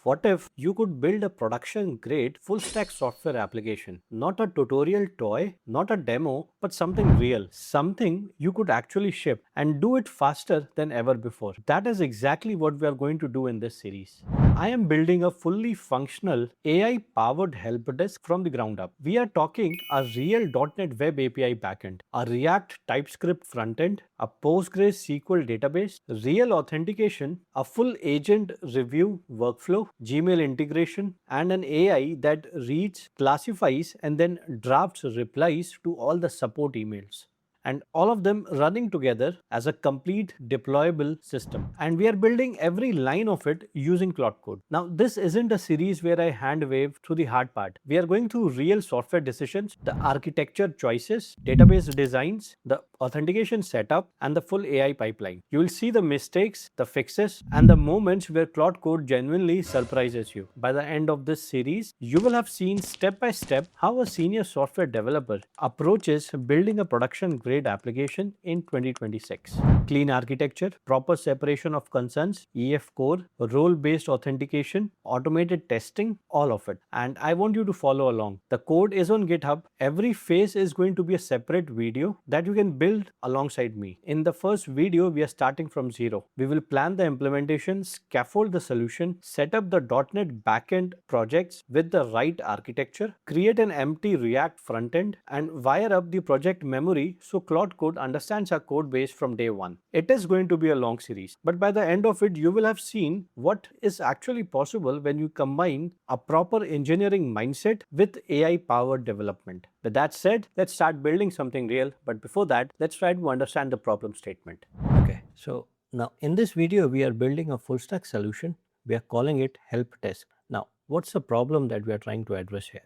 What if you could build a production grade full stack software application? Not a tutorial toy, not a demo, but something real, something you could actually ship and do it faster than ever before. That is exactly what we are going to do in this series. I am building a fully functional AI powered help desk from the ground up. We are talking a real .NET Web API backend, a React TypeScript frontend, a PostgreSQL database, real authentication, a full agent review workflow, Gmail integration, and an AI that reads, classifies, and then drafts replies to all the support emails, and all of them running together as a complete deployable system. And we are building every line of it using Claude Code. Now, this isn't a series where I hand wave through the hard part. We are going through real software decisions, the architecture choices, database designs, the authentication setup, and the full AI pipeline. You will see the mistakes, the fixes, and the moments where Claude Code genuinely surprises you. By the end of this series, you will have seen step by step how a senior software developer approaches building a production grade application in 2026. Clean architecture, proper separation of concerns, EF core, role based authentication, automated testing, all of it. And I want you to follow along. The code is on GitHub. Every phase is going to be a separate video that you can build alongside me. In the first video, we are starting from zero. We will plan the implementation, scaffold the solution, set up the .NET backend projects with the right architecture, create an empty React frontend, and wire up the project memory so Claude Code understands our code base from day one. It is going to be a long series, but by the end of it, you will have seen what is actually possible when you combine a proper engineering mindset with AI powered development. With that said, let's start building something real. But before that, let's try to understand the problem statement. Okay, so now in this video, we are building a full stack solution. We are calling it Helpdesk. Now, what's the problem that we are trying to address here?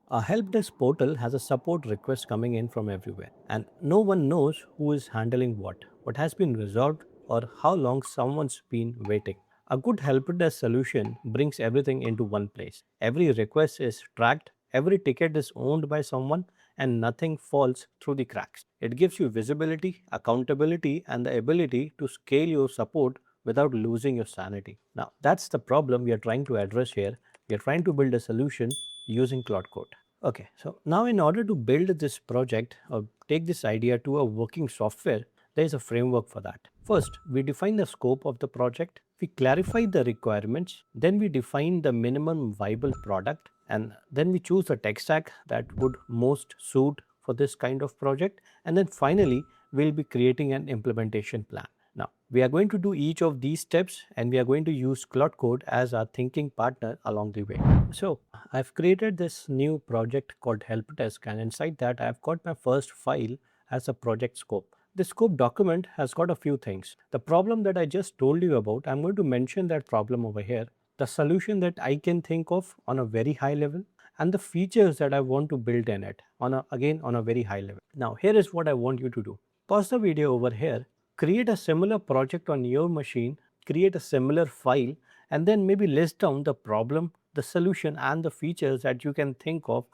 A helpdesk portal has a support request coming in from everywhere, and no one knows who is handling what has been resolved, or how long someone's been waiting. A good helpdesk solution brings everything into one place. Every request is tracked, every ticket is owned by someone, and nothing falls through the cracks. It gives you visibility, accountability, and the ability to scale your support without losing your sanity. Now, that's the problem we are trying to address here. We are trying to build a solution using Claude Code. Okay, so now in order to build this project or take this idea to a working software, there is a framework for that. First, we define the scope of the project, we clarify the requirements, then we define the minimum viable product, and then we choose a tech stack that would most suit for this kind of project, and then finally, we'll be creating an implementation plan. Now, we are going to do each of these steps and we are going to use Claude Code as our thinking partner along the way. So, I've created this new project called Helpdesk, and inside that I've got my first file as a project scope. The scope document has got a few things. The problem that I just told you about, I'm going to mention that problem over here. The solution that I can think of on a very high level, and the features that I want to build in it again on a very high level. Now, here is what I want you to do. Pause the video over here, create a similar project on your machine, create a similar file, and then maybe list down the problem, the solution, and the features that you can think of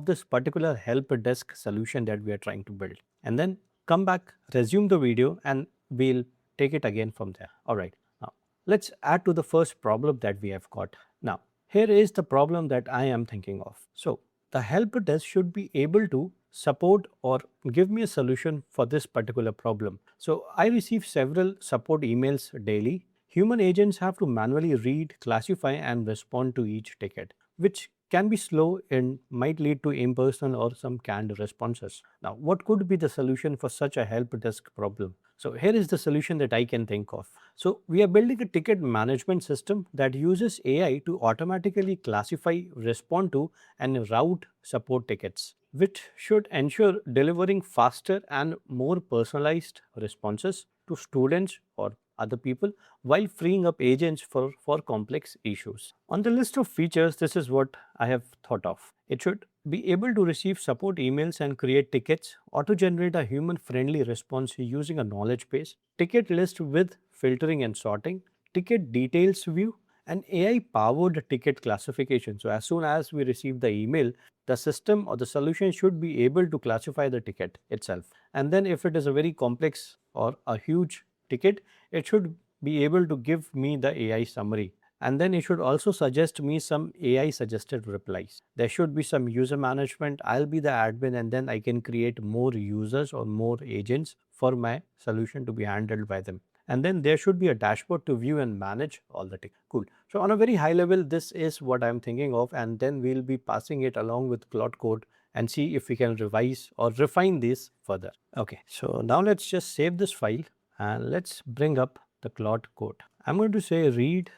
this particular help desk solution that we are trying to build. And then come back, resume the video, and we'll take it again from there. All right, now let's add to the first problem that we have got. Now, here is the problem that I am thinking of. So, the help desk should be able to support or give me a solution for this particular problem. So, I receive several support emails daily. Human agents have to manually read, classify, and respond to each ticket, which can be slow and might lead to impersonal or some canned responses. Now, what could be the solution for such a help desk problem? So, here is the solution that I can think of. So, we are building a ticket management system that uses AI to automatically classify, respond to, and route support tickets, which should ensure delivering faster and more personalized responses to students or other people while freeing up agents for complex issues. On the list of features, this is what I have thought of. It should be able to receive support emails and create tickets, auto-generate a human-friendly response using a knowledge base, ticket list with filtering and sorting, ticket details view, and AI-powered ticket classification. So as soon as we receive the email, the system or the solution should be able to classify the ticket itself. And then if it is a very complex or a huge ticket, it should be able to give me the AI summary. And then it should also suggest me some AI suggested replies. There should be some user management. I'll be the admin, and then I can create more users or more agents for my solution to be handled by them. And then there should be a dashboard to view and manage all the tickets. Cool. So on a very high level, this is what I'm thinking of, and then we'll be passing it along with Claude Code and see if we can revise or refine this further. Okay, so now let's just save this file and let's bring up the Claude Code. I'm going to say read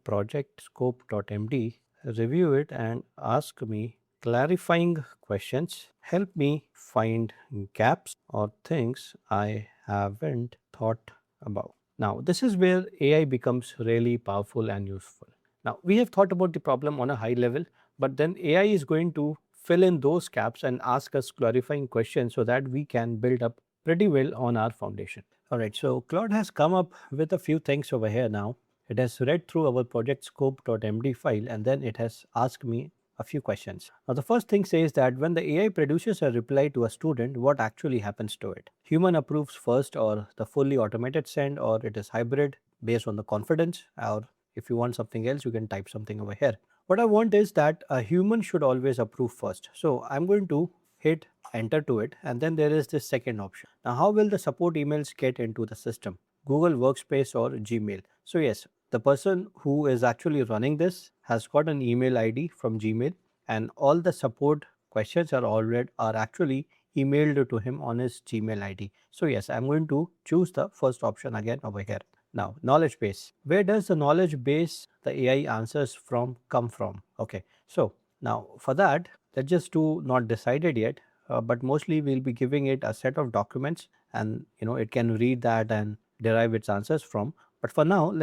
@project scope.md, review it and ask me clarifying questions, help me find gaps or things I haven't thought about. Now, this is where AI becomes really powerful and useful. Now, we have thought about the problem on a high level, but then AI is going to fill in those gaps and ask us clarifying questions so that we can build up pretty well on our foundation. All right, so Claude has come up with a few things over here now. It has read through our project scope.md file and then it has asked me a few questions. Now, the first thing says that when the AI produces a reply to a student, what actually happens to it? Human approves first, or the fully automated send, or it is hybrid based on the confidence, or if you want something else, you can type something over here. What I want is that a human should always approve first. So I'm going to hit enter to it, and then there is this second option. Now, how will the support emails get into the system? Google Workspace or Gmail? So yes, the person who is actually running this has got an email ID from Gmail, and all the support questions are actually emailed to him on his Gmail ID. So yes, I'm going to choose the first option again over here. Now, knowledge base. Where does the knowledge base the AI answers from come from? Okay, so now for that, let's just do not decided yet, but mostly we'll be giving it a set of documents, and it can read that and derive its answers from. But for now,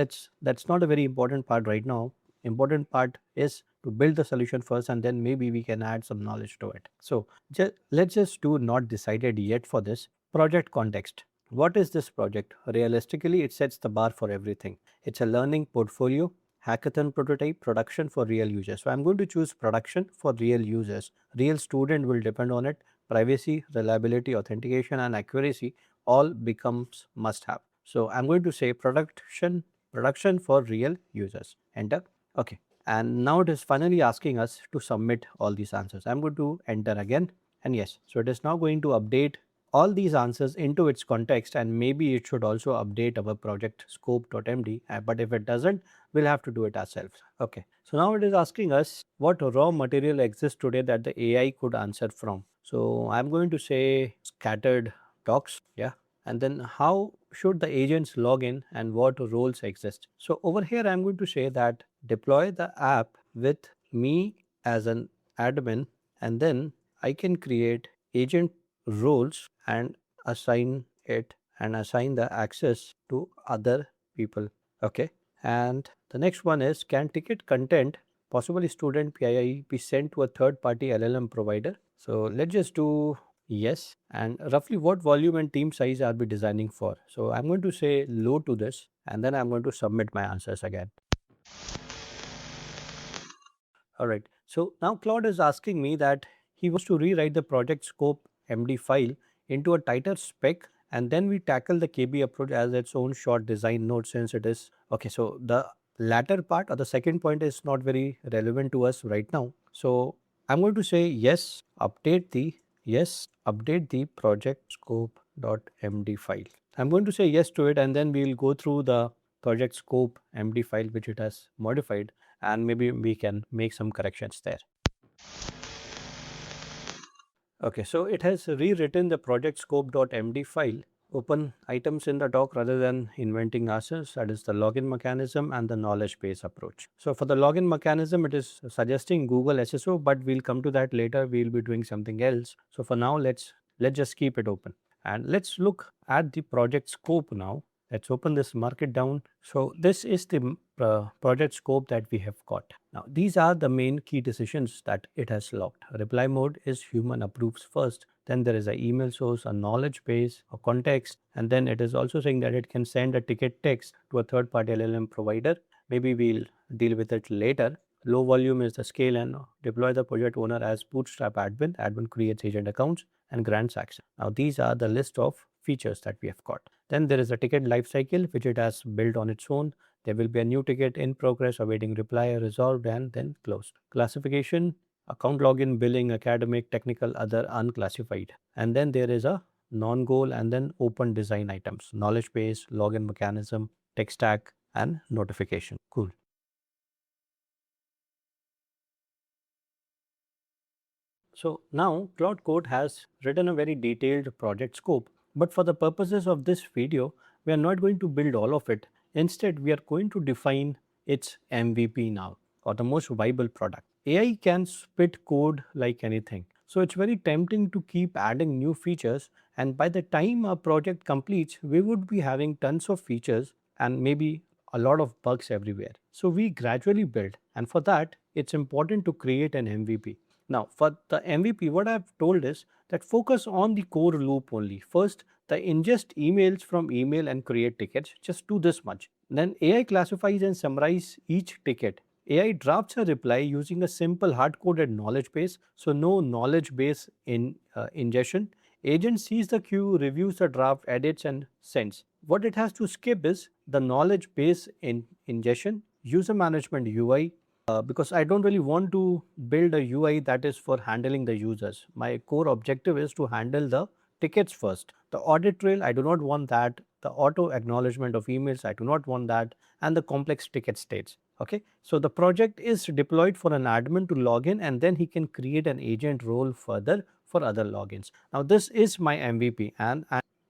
that's not a very important part right now. Important part is to build the solution first, and then maybe we can add some knowledge to it. So let's just do not decided yet for this. Project context. What is this project? Realistically, it sets the bar for everything. It's a learning portfolio, hackathon prototype, production for real users. So I'm going to choose production for real users. Real student will depend on it. Privacy, reliability, authentication and accuracy all becomes must have. So I'm going to say production for real users. Enter. Okay. And now it is finally asking us to submit all these answers. I'm going to enter again, and yes, so it is now going to update all these answers into its context, and maybe it should also update our project scope.md, but if it doesn't, we'll have to do it ourselves. Okay, so now it is asking us what raw material exists today that the AI could answer from. So I'm going to say scattered docs, yeah, and then how should the agents log in and what roles exist. So over here I'm going to say that deploy the app with me as an admin, and then I can create agent roles and assign the access to other people. Okay, and the next one is, can ticket content, possibly student PII, be sent to a third party LLM provider? So let's just do yes, and roughly what volume and team size are we designing for? So I'm going to say low to this, and then I'm going to submit my answers again. All right, so now Claude is asking me that he wants to rewrite the project scope MD file into a tighter spec, and then we tackle the KB approach as its own short design node, since it is okay. So the latter part or the second point is not very relevant to us right now. So I'm going to say update the project scope.md file. I'm going to say yes to it, and then we'll go through the project scope MD file which it has modified, and maybe we can make some corrections there. Okay, so it has rewritten the project scope.md file. Open items in the doc rather than inventing answers. That is the login mechanism and the knowledge base approach. So for the login mechanism, it is suggesting Google SSO, but we'll come to that later. We'll be doing something else. So for now, let's just keep it open, and let's look at the project scope now. Let's open this, mark it down. So this is the project scope that we have got. Now these are the main key decisions that it has logged. Reply mode is human approves first. Then there is an email source, a knowledge base, a context, and then it is also saying that it can send a ticket text to a third party LLM provider. Maybe we'll deal with it later. Low volume is the scale, and deploy the project owner as bootstrap admin. Admin creates agent accounts and grants access. Now these are the list of features that we have got. Then there is a ticket lifecycle which it has built on its own. There will be a new ticket in progress, awaiting reply, resolved, and then closed. Classification, account login, billing, academic, technical, other, unclassified. And then there is a non-goal and then open design items, knowledge base, login mechanism, tech stack, and notification. Cool. So now Claude Code has written a very detailed project scope, but for the purposes of this video, we are not going to build all of it. Instead, we are going to define its MVP now, or the most viable product. AI can spit code like anything. So it's very tempting to keep adding new features, and by the time our project completes, we would be having tons of features and maybe a lot of bugs everywhere. So we gradually build, and for that, it's important to create an MVP. Now, for the MVP, what I've told is that focus on the core loop only. First, the ingest emails from email and create tickets. Just do this much. Then AI classifies and summarizes each ticket. AI drafts a reply using a simple hard-coded knowledge base, so no knowledge base in ingestion. Agent sees the queue, reviews the draft, edits, and sends. What it has to skip is the knowledge base in ingestion, user management UI, because I don't really want to build a UI that is for handling the users. My core objective is to handle the tickets first. The audit trail, I do not want that. The auto acknowledgement of emails, I do not want that. And the complex ticket states. Okay, so the project is deployed for an admin to log in, and then he can create an agent role further for other logins. Now this is my MVP, and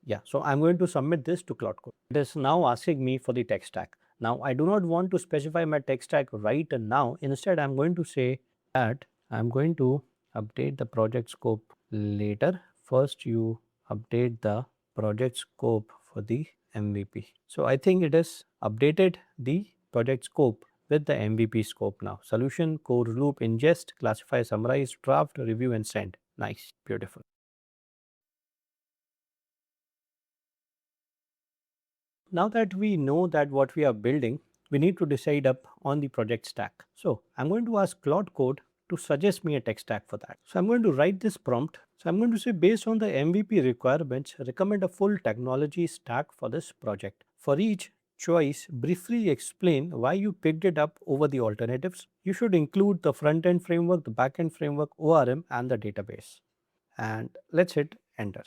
yeah, so I'm going to submit this to Claude Code. It is now asking me for the tech stack. Now I do not want to specify my tech stack right now. Instead, I'm going to say that I'm going to update the project scope later. First, you update the project scope for the MVP. So I think it has updated the project scope with the MVP scope now. Solution, core loop, ingest, classify, summarize, draft, review, and send. Nice, beautiful. Now that we know that what we are building, we need to decide up on the project stack. So I'm going to ask Claude Code to suggest me a tech stack for that. So I'm going to write this prompt. So I'm going to say, based on the MVP requirements, recommend a full technology stack for this project. For each choice, briefly explain why you picked it up over the alternatives. You should include the front-end framework, the back-end framework, ORM, and the database. And let's hit enter.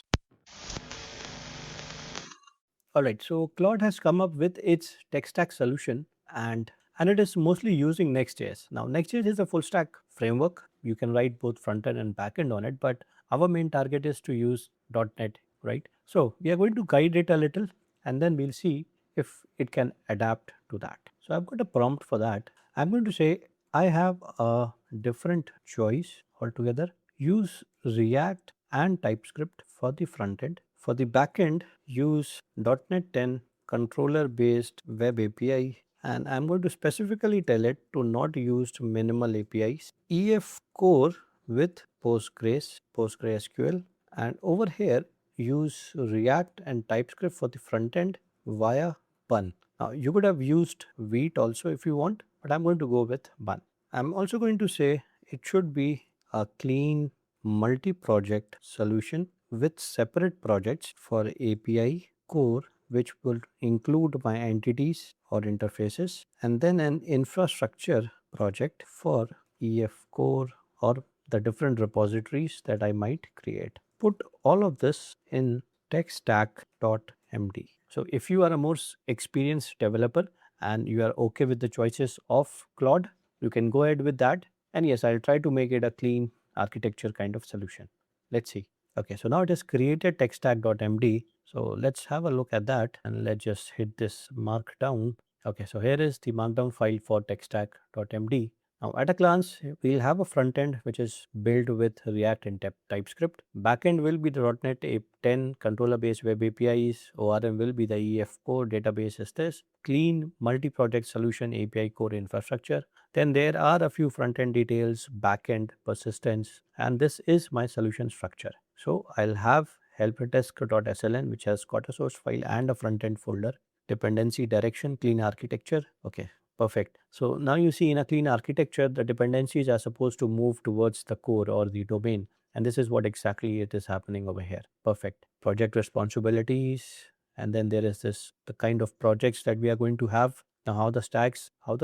Alright, so Claude has come up with its tech stack solution, and it is mostly using Next.js. Now Next.js is a full stack framework. You can write both front end and back end on it, but our main target is to use .NET, right? So we are going to guide it a little, and then we'll see if it can adapt to that. So I've got a prompt for that. I'm going to say I have a different choice altogether. Use React and TypeScript for the front end. For the backend, use .NET 10 controller based web API, and I'm going to specifically tell it to not use minimal APIs. EF core with PostgreSQL, and over here use React and TypeScript for the front end via bun. Now you could have used Vite also if you want, but I'm going to go with bun. I'm also going to say it should be a clean multi-project solution with separate projects for API core, which will include my entities or interfaces, and then an infrastructure project for EF core or the different repositories that I might create. Put all of this in techstack.md. So if you are a more experienced developer and you are okay with the choices of Claude, you can go ahead with that. And yes, I'll try to make it a clean architecture kind of solution. Let's see. Okay, so now it has created techstack.md. So let's have a look at that, and let's just hit this markdown. Okay, so here is the markdown file for techstack.md. Now at a glance, we'll have a front end which is built with React and TypeScript. Backend will be the .NET 10 controller based web APIs. ORM will be the EF core, database is this. Clean multi-project solution API core infrastructure. Then there are a few front-end details, back-end, persistence, and this is my solution structure. So I'll have helpdesk.sln, which has got a source file and a front-end folder, dependency direction, clean architecture. Okay, perfect. So now you see in a clean architecture, the dependencies are supposed to move towards the core or the domain. And this is what exactly it is happening over here. Perfect. Project responsibilities. And then there is this, the kind of projects that we are going to have. Now how the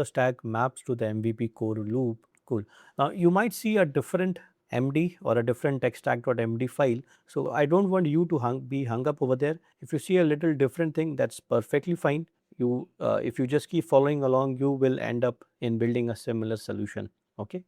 stack maps to the MVP core loop. Cool. Now you might see a different MD or a different TechStack.md file. So I don't want you to be hung up over there. If you see a little different thing, that's perfectly fine. If you just keep following along, you will end up in building a similar solution. Okay.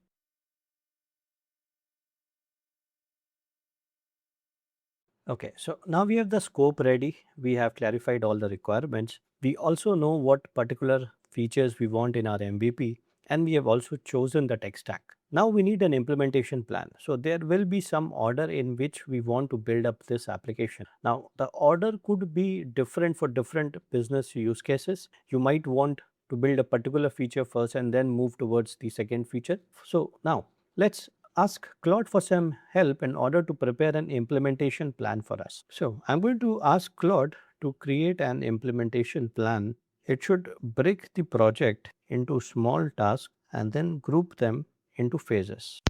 Okay, so now we have the scope ready. We have clarified all the requirements. We also know what particular features we want in our MVP, and we have also chosen the tech stack. Now we need an implementation plan. So there will be some order in which we want to build up this application. Now the order could be different for different business use cases. You might want to build a particular feature first and then move towards the second feature. So now let's ask Claude for some help in order to prepare an implementation plan for us. So I'm going to ask Claude to create an implementation plan. It should break the project into small tasks and then group them into phases.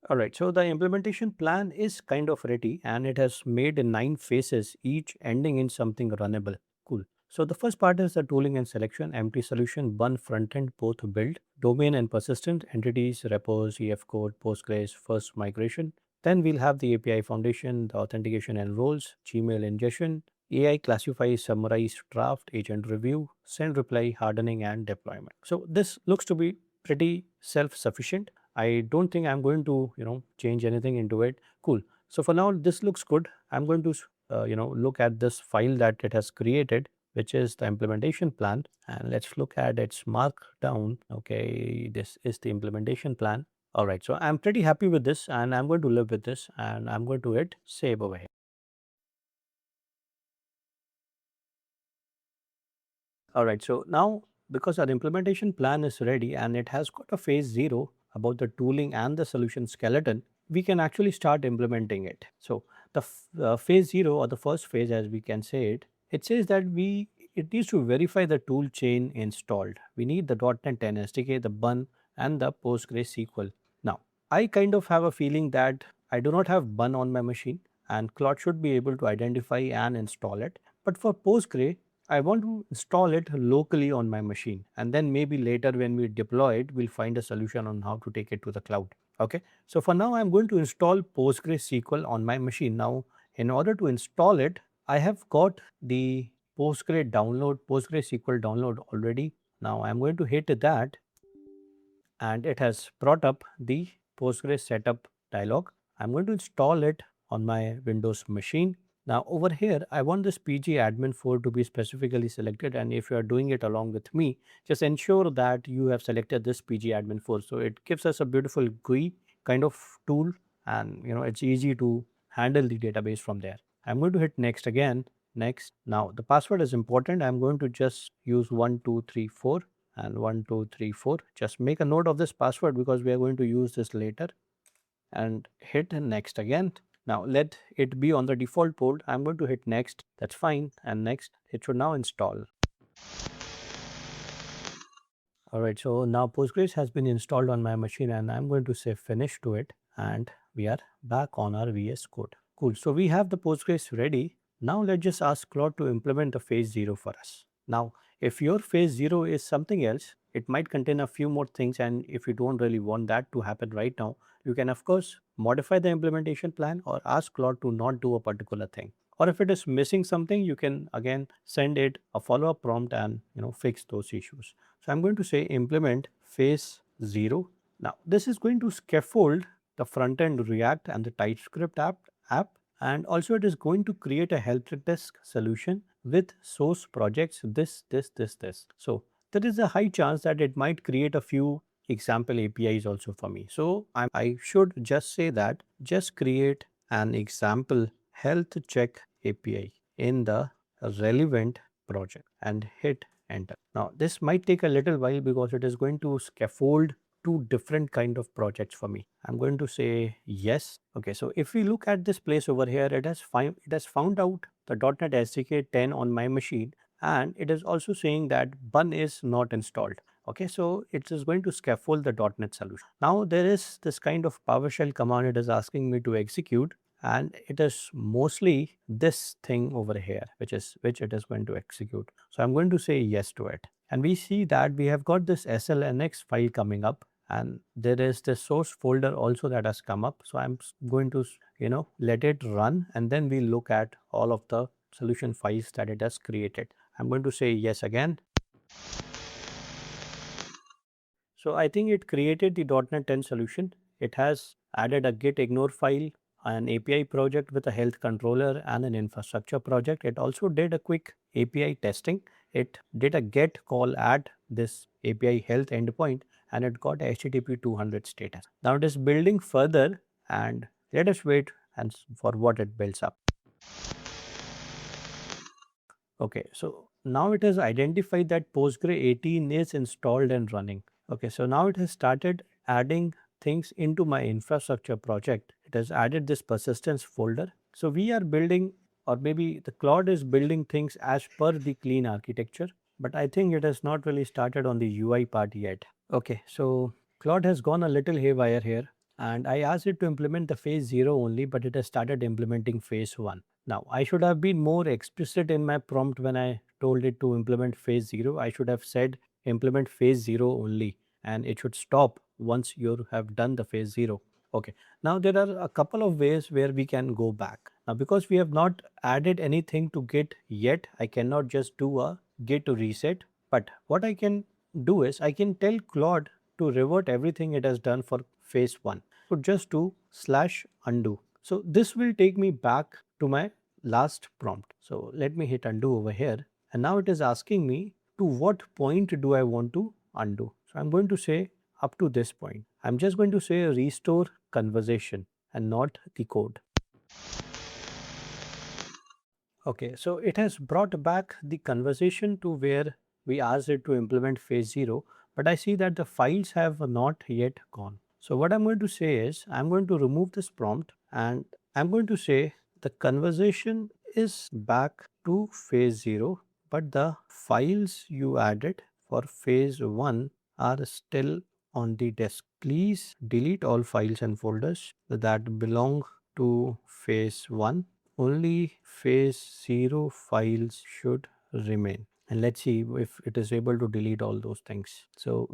All right, so the implementation plan is kind of ready and it has made 9 phases, each ending in something runnable. Cool. So the first part is the tooling and selection, empty solution, one front end, both build, domain and persistent, entities, repos, EF code, Postgres, first migration. Then we'll have the API foundation, the authentication and roles, Gmail ingestion, AI classify, summarize, draft, agent review, send reply, hardening and deployment. So this looks to be pretty self-sufficient. I don't think I'm going to, change anything into it. Cool. So for now, this looks good. I'm going to, look at this file that it has created, which is the implementation plan. And let's look at its markdown. Okay, this is the implementation plan. All right. So I'm pretty happy with this and I'm going to live with this and I'm going to hit save over here. All right, so now because our implementation plan is ready and it has got a phase 0 about the tooling and the solution skeleton, we can actually start implementing it. So the phase 0 or the first phase as we can say it says that it needs to verify the tool chain installed. We need the .NET 10 SDK, the bun and the PostgreSQL. Now, I kind of have a feeling that I do not have bun on my machine and Claude should be able to identify and install it. But for Postgre, I want to install it locally on my machine and then maybe later when we deploy it, we'll find a solution on how to take it to the cloud. Okay. So for now, I'm going to install PostgreSQL on my machine. Now, in order to install it, I have got the PostgreSQL download already. Now I'm going to hit that and it has brought up the Postgres setup dialog. I'm going to install it on my Windows machine. Now over here, I want this PG admin 4 to be specifically selected, and if you are doing it along with me, just ensure that you have selected this PG admin 4. So it gives us a beautiful GUI kind of tool and it's easy to handle the database from there. I'm going to hit next again, next. Now the password is important. I'm going to just use 1234 and 1234. Just make a note of this password because we are going to use this later and hit next again. Now let it be on the default port. I'm going to hit next. That's fine. And next, it should now install. All right, so now Postgres has been installed on my machine and I'm going to say finish to it and we are back on our VS Code. Cool. So we have the Postgres ready. Now let's just ask Claude to implement the phase 0 for us. Now, if your phase 0 is something else, it might contain a few more things, and if you don't really want that to happen right now, you can of course modify the implementation plan or ask Claude to not do a particular thing. Or if it is missing something, you can again send it a follow-up prompt and fix those issues. So I'm going to say implement phase 0. Now this is going to scaffold the front-end React and the TypeScript app, and also it is going to create a Helpdesk solution with source projects this. So there is a high chance that it might create a few example APIs also for me. So I should just say that just create an example health check API in the relevant project and hit enter. Now this might take a little while because it is going to scaffold two different kind of projects for me. I'm going to say yes. Okay, so if we look at this place over here, it has found out the .NET SDK 10 on my machine, and it is also saying that bun is not installed. Okay, so it is going to scaffold the .NET solution. Now there is this kind of PowerShell command it is asking me to execute, and it is mostly this thing over here which it is going to execute. So I'm going to say yes to it, and we see that we have got this slnx file coming up, and there is the source folder also that has come up. So I'm going to let it run, and then we look at all of the solution files that it has created. I'm going to say yes again. So I think it created the .NET 10 solution. It has added a git ignore file, an API project with a health controller, and an infrastructure project. It also did a quick API testing. It did a get call at this API health endpoint, and it got HTTP 200 status. Now it is building further, and let us wait and for what it builds up. Okay, so now it has identified that Postgre 18 is installed and running. Okay, so now it has started adding things into my infrastructure project. It has added this persistence folder. So we are building, or maybe the Claude is building things as per the clean architecture, but I think it has not really started on the UI part yet. Okay, so Claude has gone a little haywire here, and I asked it to implement the phase 0 only, but it has started implementing phase 1. Now, I should have been more explicit in my prompt when I told it to implement phase 0. I should have said implement phase 0 only, and it should stop once you have done the phase 0. Okay, now there are a couple of ways where we can go back. Now, because we have not added anything to Git yet, I cannot just do a git to reset. But what I can do is I can tell Claude to revert everything it has done for phase 1. So just do /undo. So this will take me back to my last prompt. So let me hit undo over here, and now it is asking me to what point do I want to undo. So I'm going to say up to this point. I'm just going to say restore conversation and not the code. Okay, so it has brought back the conversation to where we asked it to implement phase 0, but I see that the files have not yet gone. So what I'm going to say is I'm going to remove this prompt, and I'm going to say the conversation is back to phase 0, but the files you added for phase 1 are still on the disk. Please delete all files and folders that belong to phase 1. Only phase 0 files should remain, and let's see if it is able to delete all those things. So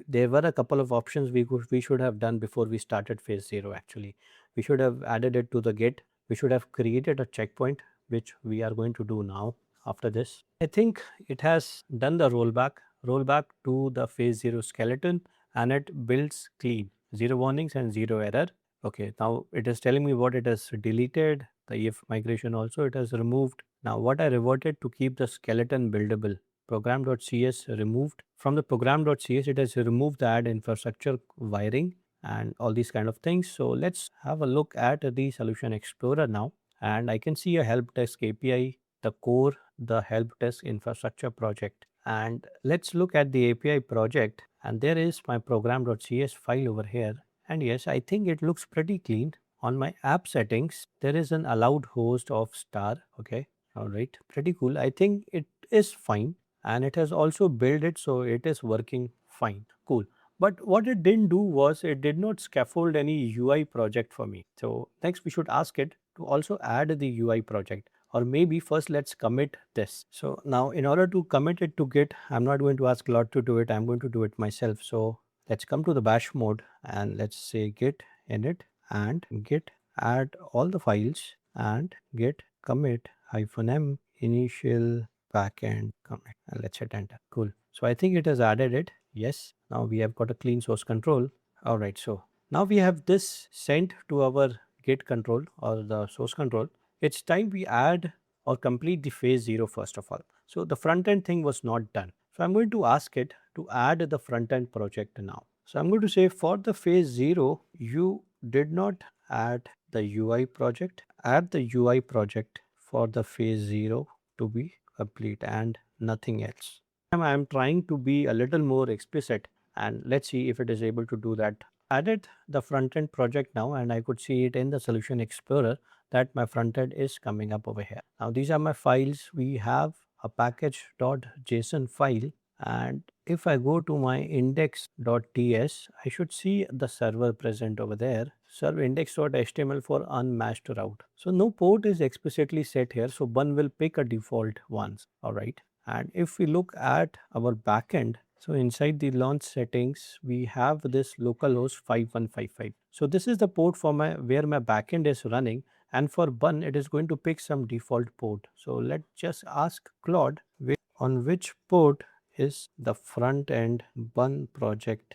there were a couple of options we should have done before we started phase 0. Actually, we should have added it to the git. We should have created a checkpoint, which we are going to do now. After this, I think it has done the rollback to the phase 0 skeleton, and it builds clean, 0 warnings and 0 error. Okay, now it is telling me what it has deleted, the EF migration also it has removed. Now what I reverted to keep the skeleton buildable, program.cs removed. From the program.cs it has removed the add infrastructure wiring and all these kind of things. So let's have a look at the solution explorer now, and I can see a helpdesk API, the core, the helpdesk infrastructure project. And let's look at the API project, and there is my program.cs file over here. And yes, I think it looks pretty clean. On my app settings, there is an allowed host of star. Okay, all right, pretty cool. I think it is fine, and it has also built it, so it is working fine. Cool. But what it didn't do was it did not scaffold any UI project for me. So next we should ask it to also add the UI project, or maybe first let's commit this. So now in order to commit it to Git, I'm not going to ask Claude to do it. I'm going to do it myself. So let's come to the bash mode and let's say git init and git add all the files and git commit -m initial backend commit, and let's hit enter. Cool. So I think it has added it. Yes. Now we have got a clean source control. All right. So now we have this sent to our git control or the source control. It's time we add or complete the phase 0 first of all. So the front end thing was not done. So I'm going to ask it to add the front end project now. So I'm going to say for the phase 0, you did not add the UI project. Add the UI project for the phase 0 to be complete and nothing else. I am trying to be a little more explicit, and let's see if it is able to do that. Added the front end project now, and I could see it in the solution explorer that my front end is coming up over here. Now these are my files. We have a package.json file, and if I go to my index.ts, I should see the server present over there. serve index.html for unmatched route. So no port is explicitly set here, so Bun will pick a default ones. All right. And if we look at our backend, so inside the launch settings, we have this localhost 5155. So this is the port for where my backend is running, and for Bun, it is going to pick some default port. So let's just ask Claude on which port is the front end Bun project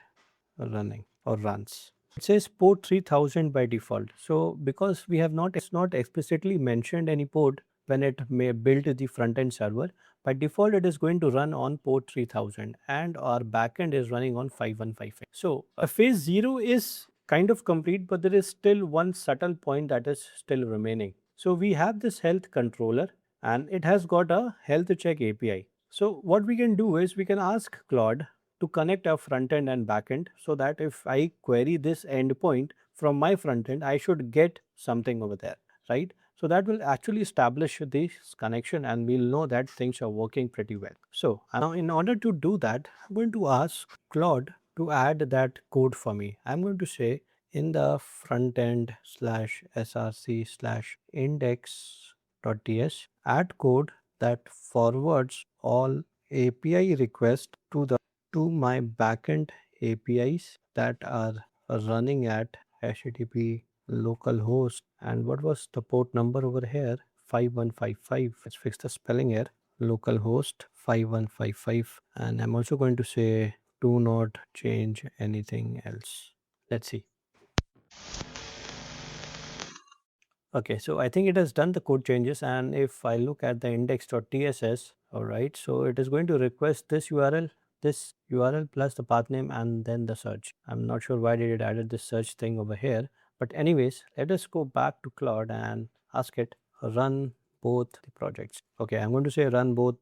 running or runs. It says port 3000 by default. So because we have not explicitly mentioned any port when it may build the front end server, by default it is going to run on port 3000 and our backend is running on 5155. So a phase 0 is kind of complete, but there is still one subtle point that is still remaining. So we have this health controller and it has got a health check API. So what we can do is we can ask Claude to connect our front end and back end, so that if I query this endpoint from my front end, I should get something over there, right? So that will actually establish this connection and we'll know that things are working pretty well. So now in order to do that, I'm going to ask Claude to add that code for me. I'm going to say in the front end /src/index.ts add code that forwards all API requests to my backend APIs that are running at HTTP localhost. And what was the port number over here? 5155. Let's fix the spelling here. Localhost 5155. And I'm also going to say do not change anything else. Let's see. Okay, so I think it has done the code changes, and if I look at the index.tss, all right, so it is going to request this URL plus the path name and then the search. I'm not sure why did it added this search thing over here, but anyways, let us go back to Claude and ask it run both the projects. Okay, I'm going to say run both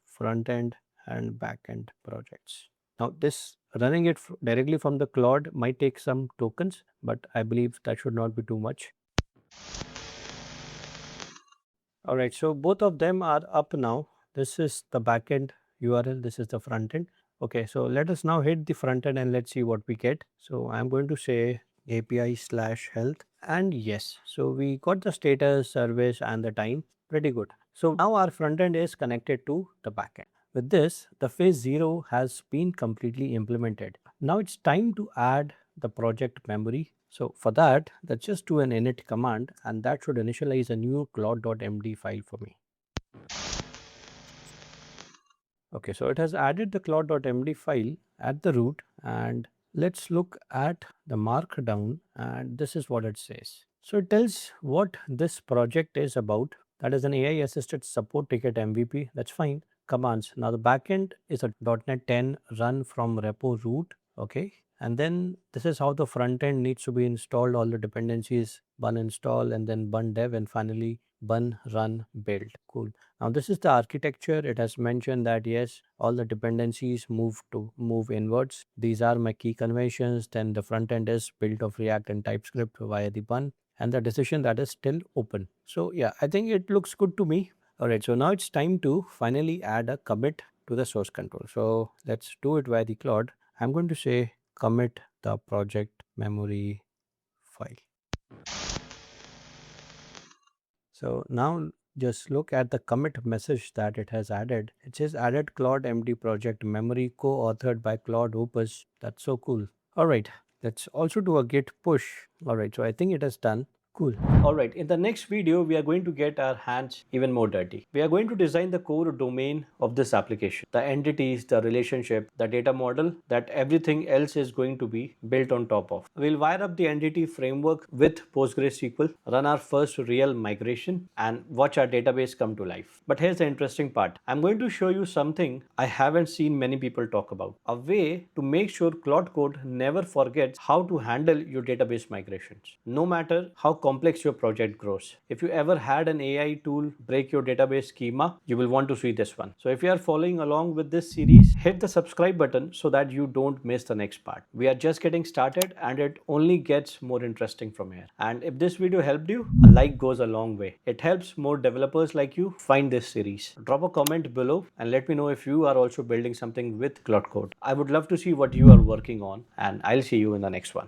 front end and back end projects. Now this running it directly from the Claude might take some tokens, but I believe that should not be too much. All right, so both of them are up now. This is the backend URL, this is the front end. Okay, so let us now hit the front end and let's see what we get. So I'm going to say API/health, and yes, so we got the status, service and the time. Pretty good. So now our front end is connected to the backend. With this, the phase 0 has been completely implemented. Now it's time to add the project memory. So for that, let's just do an init command and that should initialize a new Claude.md file for me. Okay, so it has added the Claude.md file at the root, and let's look at the markdown, and this is what it says. So it tells what this project is about. That is an AI assisted support ticket MVP. That's fine. Commands. Now the backend is a .NET 10 run from repo root. Okay. And then this is how the front end needs to be installed, all the dependencies, bun install and then bun dev and finally bun run build. Cool. Now this is the architecture. It has mentioned that yes, all the dependencies move inwards. These are my key conventions. Then the front end is built of React and TypeScript via the bun and the decision that is still open. So yeah, I think it looks good to me. All right, so now it's time to finally add a commit to the source control. So let's do it via the Claude. I'm going to say commit the project memory file. So now just look at the commit message that it has added. It says added Claude.md project memory co-authored by Claude Opus. That's so cool. All right, let's also do a git push. All right, so I think it has done. Cool. Alright, in the next video, we are going to get our hands even more dirty. We are going to design the core domain of this application, the entities, the relationship, the data model that everything else is going to be built on top of. We'll wire up the entity framework with PostgreSQL, run our first real migration, and watch our database come to life. But here's the interesting part. I'm going to show you something I haven't seen many people talk about. A way to make sure Claude Code never forgets how to handle your database migrations, no matter how complex your project grows. If you ever had an AI tool break your database schema, you will want to see this one. So if you are following along with this series, hit the subscribe button so that you don't miss the next part. We are just getting started and it only gets more interesting from here. And if this video helped you, a like goes a long way. It helps more developers like you find this series. Drop a comment below and let me know if you are also building something with Claude Code. I would love to see what you are working on, and I'll see you in the next one.